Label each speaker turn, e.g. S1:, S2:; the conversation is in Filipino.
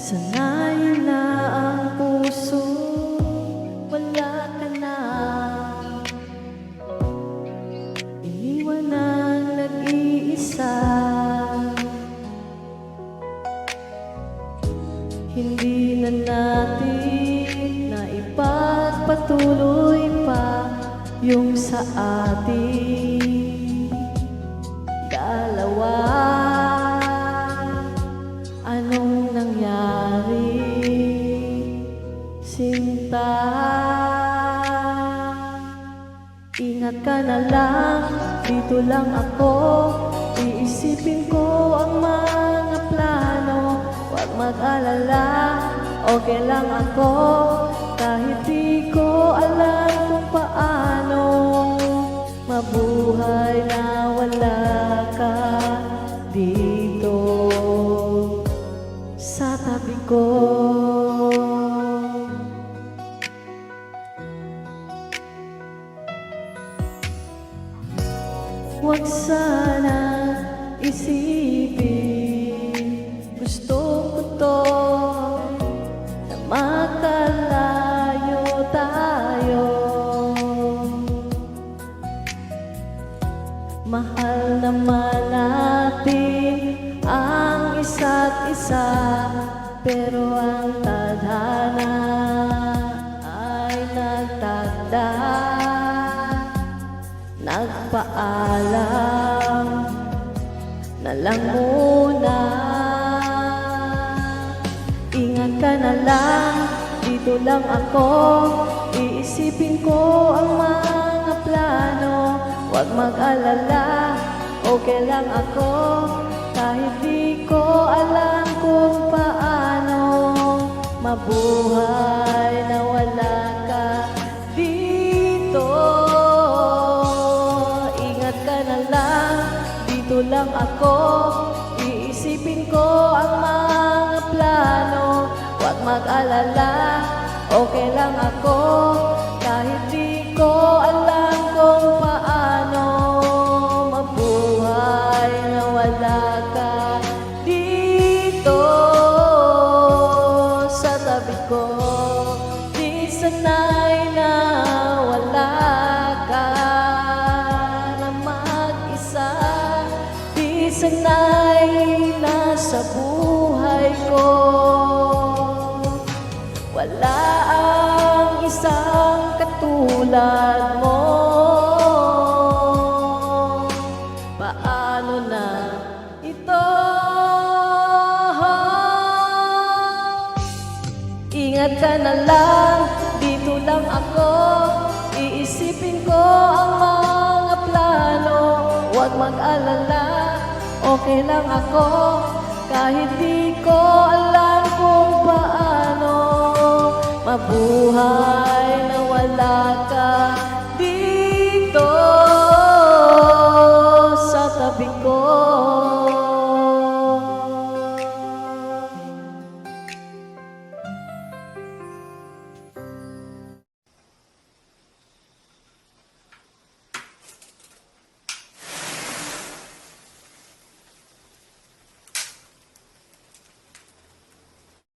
S1: Sanayin na ang puso, wala ka na. Iniwan ang nag-iisa. Hindi na natin na ipagpatuloy pa yung sa ating dalawa. Anong nangyari, sinta? Ingat ka na lang, dito lang ako. Iisipin ko ang mga plano. Huwag mag-alala, okay lang ako. Kahit di ko alam kung paano mabuhay na wala ka dito sa tabi ko. Huwag sana isipin, gusto ko to na makalayo tayo. Mahal naman natin ang isa't isa, pero ang tadhana ay nagtagda. Nagpaalam na lang muna. Ingat ka na lang, dito lang ako. Iisipin ko ang mga plano. Huwag mag-alala, okay lang ako. Kahit di ko alam kung paano mabuhay na wala ka dito. Ingat ka na lang, dito lang ako. Iisipin ko ang mga plano. Huwag mag-alala, okay lang ako. Kahit di ko alam kung paano mabuhay na wala ka dito sa tabi ko. Di sanay na wala ka na mag-isa. Di sanay na sa buhay ko wala ang isang katulad mo. Paano na ito? Ingat ka na lang, dito lang ako. Iisipin ko ang mga plano. Huwag mag-alala, okay lang ako. Kahit di ko alam kung paano mabuhay na wala ka